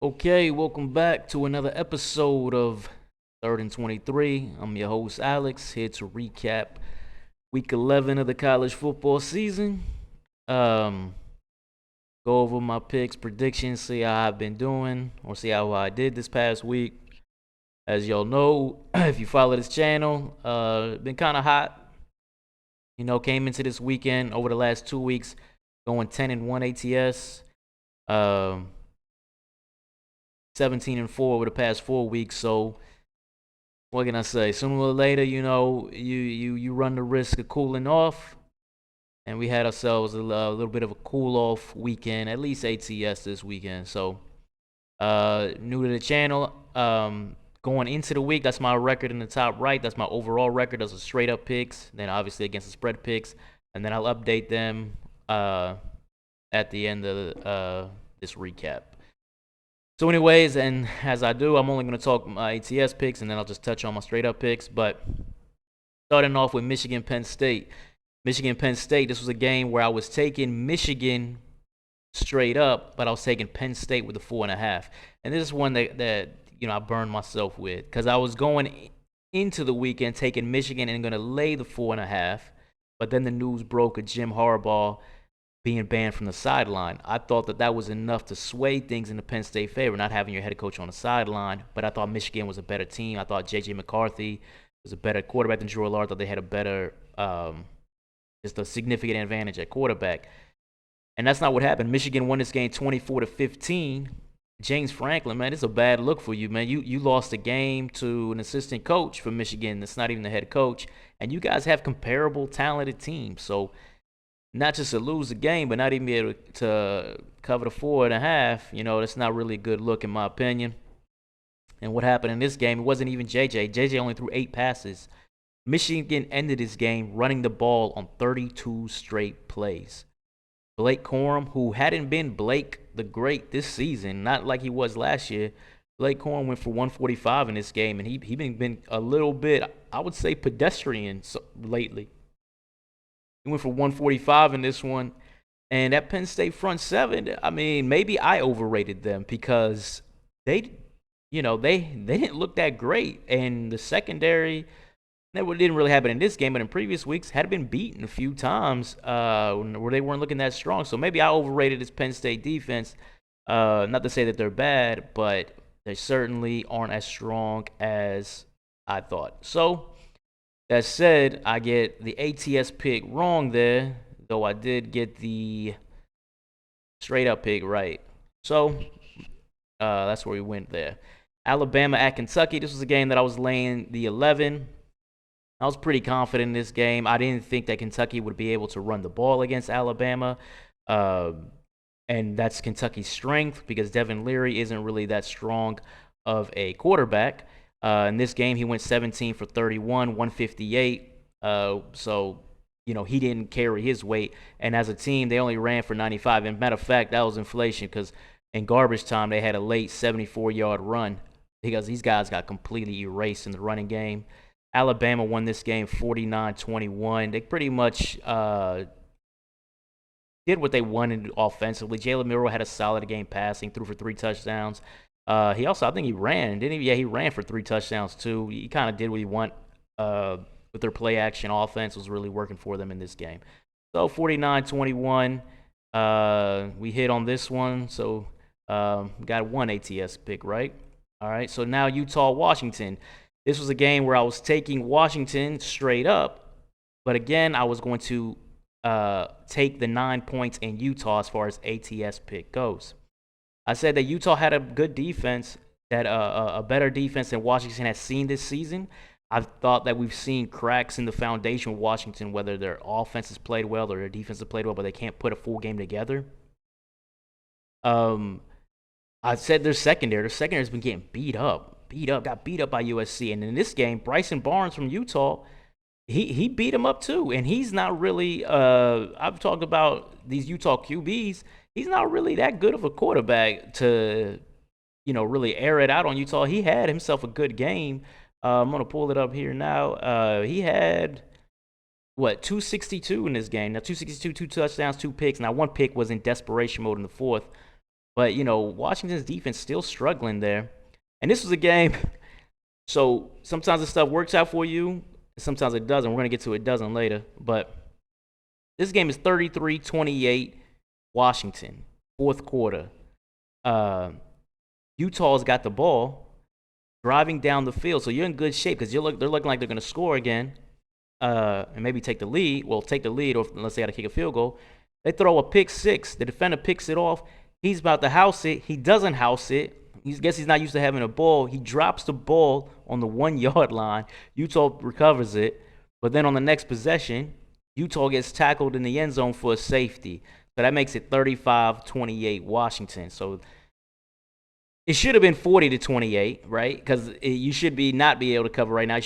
Okay, welcome back to another episode of Third and 23. I'm your host, Alex, here to recap week 11 of the college football season. Um, Go over my picks, predictions, see how I've been doing, or see how I did this past week. As y'all know, if you follow this channel, been kind of hot. Came into this weekend over the last 2 weeks, going 10 and 1 ATS. Um, 17 and 4 over the past 4 weeks. So what can I say? Sooner or later, you run the risk of cooling off, and we had ourselves a little bit of a cool off weekend, at least ATS this weekend. So new to the channel, going into the week, that's my record in the top right. That's my overall record. Those are straight up picks. Then obviously against the spread picks, and then I'll update them at the end of this recap. So anyways, and as I do, I'm only going to talk my ATS picks, and then I'll just touch on my straight-up picks. But starting off with Michigan-Penn State. Michigan-Penn State, this was a game where I was taking Michigan straight up, but I was taking Penn State with the 4.5. And this is one that I burned myself with, because I was going into the weekend taking Michigan and going to lay the 4.5, but then the news broke of Jim Harbaugh being banned from the sideline. I thought that was enough to sway things in the Penn State favor, not having your head coach on the sideline. But I thought Michigan was a better team. I thought J.J. McCarthy was a better quarterback than Drew Allard. I thought they had a better, just a significant advantage at quarterback. And that's not what happened. Michigan won this game 24-15. James Franklin, man, it's a bad look for you, man. You lost a game to an assistant coach for Michigan that's not even the head coach. And you guys have comparable talented teams. So not just to lose the game, but not even be able to cover the 4.5, that's not really a good look in my opinion. And what happened in this game, it wasn't even JJ. JJ only threw 8 passes. Michigan ended this game running the ball on 32 straight plays. Blake Corum, who hadn't been Blake the Great this season, not like he was last year, Blake Corum went for 145 in this game, and he been a little bit, I would say, pedestrian lately. He went for 145 in this one. And that Penn State front seven, I mean, maybe I overrated them because they didn't look that great. And the secondary, that didn't really happen in this game, but in previous weeks had been beaten a few times where they weren't looking that strong. So maybe I overrated this Penn State defense. Not to say that they're bad, but they certainly aren't as strong as I thought. So that said, I get the ATS pick wrong there, though I did get the straight up pick right. So that's where we went there. Alabama at Kentucky. This was a game that I was laying the 11. I was pretty confident in this game. I didn't think that Kentucky would be able to run the ball against Alabama. And that's Kentucky's strength because Devin Leary isn't really that strong of a quarterback. In this game, he went 17 for 31, 158. So, he didn't carry his weight. And as a team, they only ran for 95. And matter of fact, that was inflation because in garbage time, they had a late 74-yard run because these guys got completely erased in the running game. Alabama won this game 49-21. They pretty much did what they wanted offensively. Jalen Milroe had a solid game passing, threw for 3 touchdowns. He also, I think he ran, didn't he? Yeah, he ran for 3 touchdowns too. He kind of did what he want with their play action offense was really working for them in this game. So 49-21, we hit on this one. So got one ATS pick, right? All right, so now Utah-Washington. This was a game where I was taking Washington straight up, but again, I was going to take the 9 points in Utah as far as ATS pick goes. I said that Utah had a good defense, that a better defense than Washington has seen this season. I thought that we've seen cracks in the foundation of Washington, whether their offense has played well or their defense has played well, but they can't put a full game together. I said their secondary has been getting got beat up by USC. And in this game, Bryson Barnes from Utah, he beat him up too. And he's not really, I've talked about these Utah QBs. He's not really that good of a quarterback to, really air it out on Utah. He had himself a good game. I'm going to pull it up here now. He had, 262 in this game. Now, 262, 2 touchdowns, 2 picks. Now, 1 pick was in desperation mode in the fourth. But, Washington's defense still struggling there. And this was a game. So sometimes this stuff works out for you, sometimes it doesn't. We're going to get to it doesn't later. But this game is 33-28 Washington, fourth quarter. Utah's got the ball driving down the field. So you're in good shape because they're looking like they're going to score again and maybe take the lead. Well, take the lead, or unless they got to kick a field goal. They throw a pick six. The defender picks it off. He's about to house it. He doesn't house it. Guess he's not used to having a ball. He drops the ball on the 1 yard line. Utah recovers it. But then on the next possession, Utah gets tackled in the end zone for a safety. So that makes it 35-28 Washington. So it should have been 40-28, right? Because you should not be able to cover right now.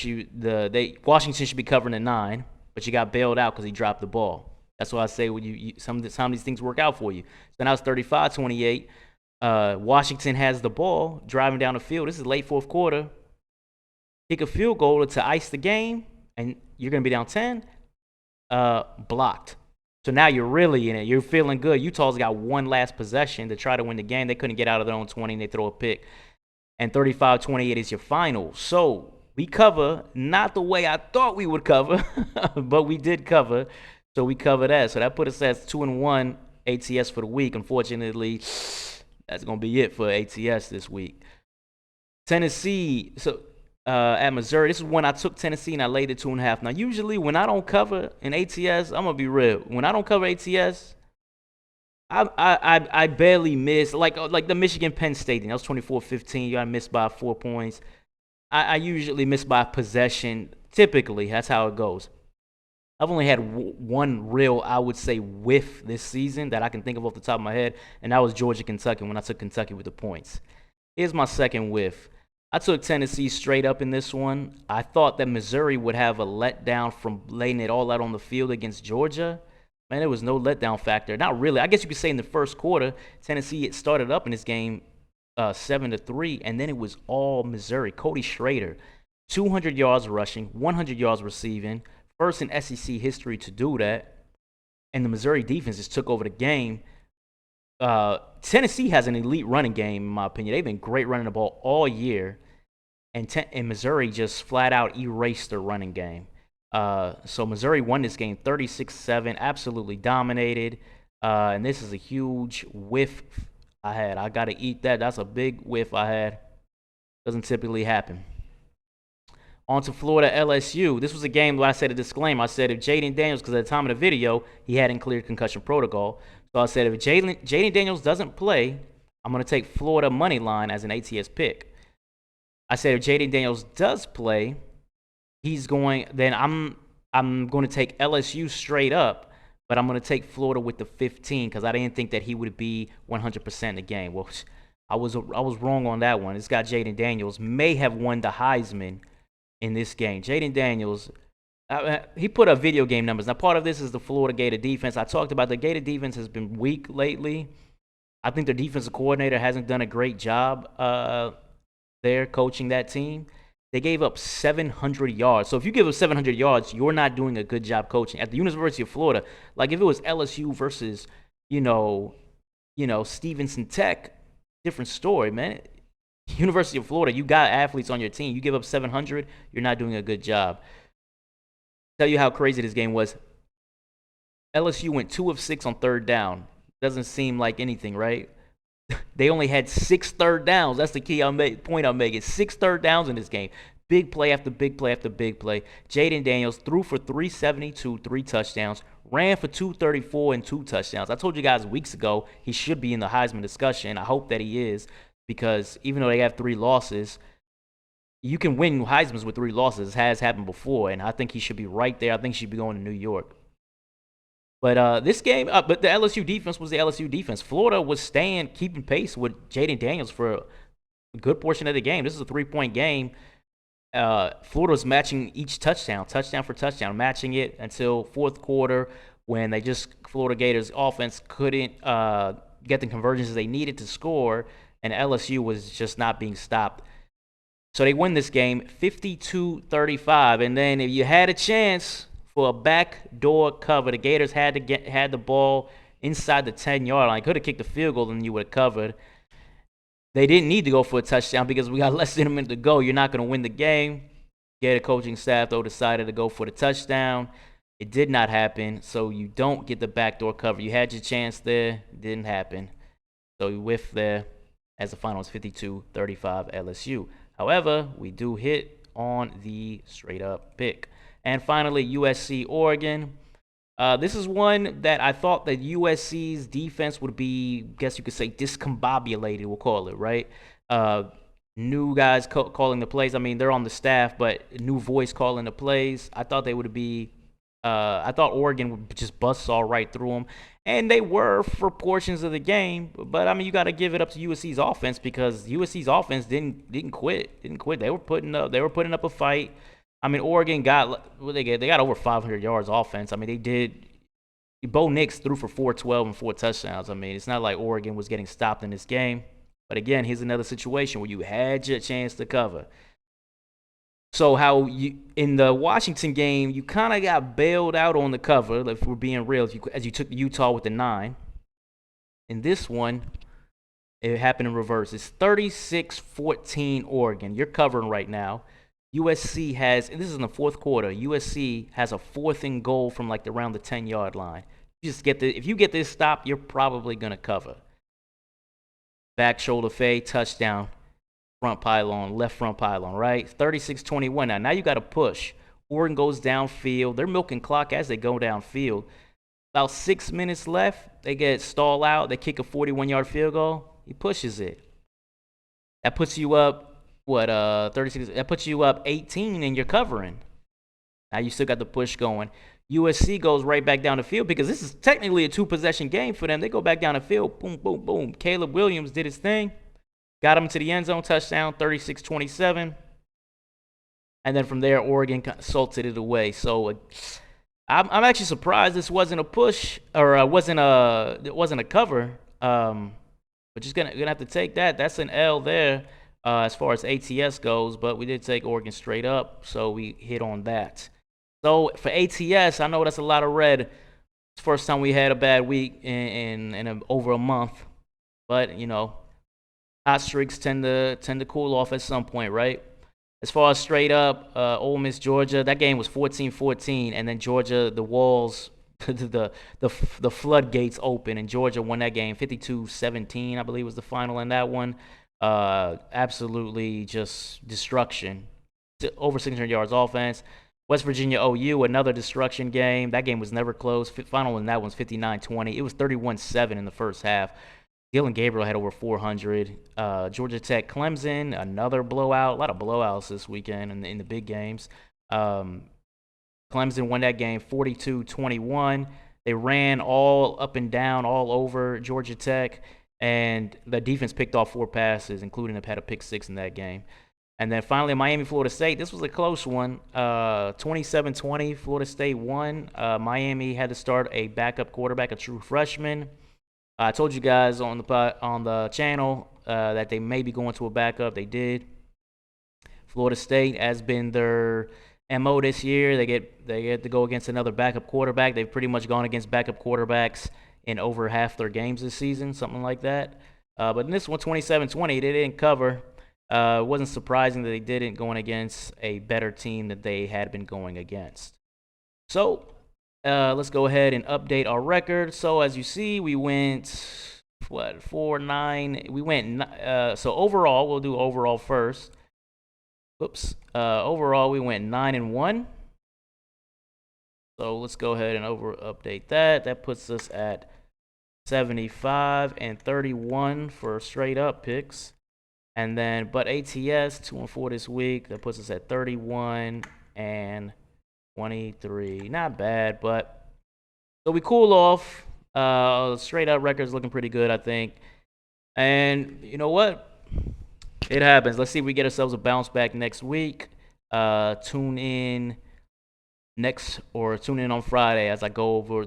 Washington should be covering the 9, but you got bailed out because he dropped the ball. That's why I say when some of these things work out for you. So now it's 35-28. Washington has the ball driving down the field. This is late fourth quarter. Kick a field goal to ice the game, and you're going to be down 10. Blocked. So now you're really in it. You're feeling good. Utah's got one last possession to try to win the game. They couldn't get out of their own 20, and they throw a pick. And 35-28 is your final. So we cover, not the way I thought we would cover, but we did cover. So we cover that. So that put us at 2-1 ATS for the week. Unfortunately, that's going to be it for ATS this week. Tennessee, at Missouri, this is when I took Tennessee and I laid it 2.5. Now, usually when I don't cover an ATS, I'm going to be real. When I don't cover ATS, I barely miss. Like the Michigan-Penn State thing, that was 24-15. You got missed by 4 points. I usually miss by possession. Typically, that's how it goes. I've only had one real, I would say, whiff this season that I can think of off the top of my head, and that was Georgia-Kentucky when I took Kentucky with the points. Here's my second whiff. I took Tennessee straight up in this one. I thought that Missouri would have a letdown from laying it all out on the field against Georgia. Man, there was no letdown factor. Not really. I guess you could say in the first quarter, Tennessee it started up in this game 7-3, and then it was all Missouri. Cody Schrader, 200 yards rushing, 100 yards receiving. First in SEC history to do that, and the Missouri defense just took over the game. Tennessee has an elite running game, in my opinion. They've been great running the ball all year, and Missouri just flat out erased their running game. So Missouri won this game 36-7, absolutely dominated, and this is a huge whiff I had. I got to eat that. That's a big whiff I had. Doesn't typically happen. On to Florida LSU. This was a game where I said a disclaimer. I said if Jaden Daniels, because at the time of the video, he hadn't cleared concussion protocol. So I said if Jaden Daniels doesn't play, I'm going to take Florida money line as an ATS pick. I said if Jaden Daniels does play, then I'm going to take LSU straight up, but I'm going to take Florida with the 15 because I didn't think that he would be 100% in the game. Well, I was wrong on that one. This guy Jaden Daniels may have won the Heisman in this game. Jaden Daniels, he put up video game numbers. Now, part of this is the Florida Gator defense. I talked about the Gator defense has been weak lately. I think their defensive coordinator hasn't done a great job there coaching that team. They gave up 700 yards. So if you give up 700 yards, you're not doing a good job coaching. At the University of Florida, like if it was LSU versus, Stevenson Tech, different story, man. University of Florida, you got athletes on your team. You give up 700, you're not doing a good job. Tell you how crazy this game was. LSU went 2 of 6 on third down. Doesn't seem like anything, right? They only had 6 third downs. That's the key point I'm making. 6 third downs in this game. Big play after big play after big play. Jaden Daniels threw for 372, 3 touchdowns. Ran for 234 and 2 touchdowns. I told you guys weeks ago he should be in the Heisman discussion. I hope that he is. Because even though they have 3 losses, you can win Heisman's with 3 losses. It has happened before, and I think he should be right there. I think he should be going to New York. But this game, but the LSU defense was the LSU defense. Florida was keeping pace with Jaden Daniels for a good portion of the game. This is a 3-point game. Florida was matching each touchdown for touchdown, matching it until fourth quarter when Florida Gators offense couldn't get the conversions they needed to score. And LSU was just not being stopped. So they win this game 52-35. And then if you had a chance for a backdoor cover, the Gators had the ball inside the 10-yard line. Could have kicked the field goal and you would have covered. They didn't need to go for a touchdown because we got less than a minute to go. You're not going to win the game. Yeah, the coaching staff, though, decided to go for the touchdown. It did not happen, so you don't get the backdoor cover. You had your chance there. It didn't happen. So you whiffed there as the final is 52-35 LSU. However, we do hit on the straight-up pick. And finally, USC Oregon. This is one that I thought that USC's defense would be, guess you could say, discombobulated, we'll call it, right? New guys calling the plays. I mean, they're on the staff, but new voice calling the plays. I thought they would be, I thought Oregon would just bust all right through them. And they were for portions of the game. But, I mean, you got to give it up to USC's offense because USC's offense didn't quit. They were putting up a fight. I mean, Oregon got what they got over 500 yards offense. I mean, they did. Bo Nix threw for 412 and 4 touchdowns. I mean, it's not like Oregon was getting stopped in this game. But again, here's another situation where you had your chance to cover. So how you in the Washington game, you kind of got bailed out on the cover, if we're being real, as you took Utah with the 9. In this one, it happened in reverse. It's 36-14 Oregon. You're covering right now. USC has, and this is in the fourth quarter, USC has a 4th and goal from like around the 10-yard line. If you get this stop, you're probably going to cover. Back shoulder fade, touchdown, front pylon, left front pylon, right? 36-21 now you got to push. Oregon goes downfield. They're milking clock as they go downfield. About 6 minutes left. They get stall out. They kick a 41-yard field goal. He pushes it. That puts you up 36, that puts you up 18 and you're covering. Now you still got the push going. USC goes right back down the field because this is technically a 2-possession game for them. They go back down the field, boom, boom, boom. Caleb Williams did his thing, got him to the end zone, touchdown, 36-27. And then from there, Oregon salted it away. So I'm actually surprised this wasn't a push or it wasn't a cover. But just gonna have to take that. That's an L there. As far as ATS goes, but we did take Oregon straight up, so we hit on that. So for ATS, I know that's a lot of red. It's the first time we had a bad week in over a month, but you know, hot streaks tend to cool off at some point, right? As far as straight up, Ole Miss Georgia, that game was 14-14, and then Georgia, the walls, the floodgates open, and Georgia won that game 52-17, I believe was the final in that one. Absolutely just destruction. Over 600 yards offense. West Virginia OU, another destruction game. That game was never close. Final in that one's 59-20. It was 31-7 in the first half. Dylan Gabriel had over 400. Georgia Tech Clemson, another blowout. A lot of blowouts this weekend in the big games. Clemson won that game 42-21. They ran all up and down all over Georgia Tech. And the defense picked off 4 passes, including had a pick 6 in that game. And then finally, Miami, Florida State. This was a close one. 27-20, Florida State won. Miami had to start a backup quarterback, a true freshman. I told you guys on the channel that they may be going to a backup. They did. Florida State has been their MO this year. They get to go against another backup quarterback. They've pretty much gone against backup quarterbacks in over half their games this season, something like that. But in this one, 27-20, they didn't cover. It wasn't surprising that they didn't, going against a better team that they had been going against. So let's go ahead and update our record. So as you see, we went 4-9. We went so overall, we'll do overall first. Oops. Overall, we went 9-1. So let's go ahead and update that. That puts us at 75-31 for straight up picks. And then, but ATS 2-4 this week. That puts us at 31-23. Not bad, but so we cool off. Straight up records looking pretty good, I think. And you know what? It happens. Let's see if we get ourselves a bounce back next week. Tune in on Friday as I go over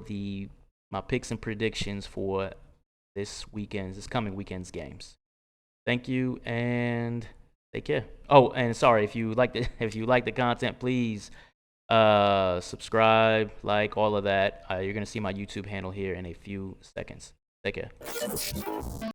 my picks and predictions for this coming weekend's games. Thank you and take care. Oh, and sorry, if you like the content, please Subscribe, like, all of that. You're gonna see my YouTube handle here in a few seconds. Take care.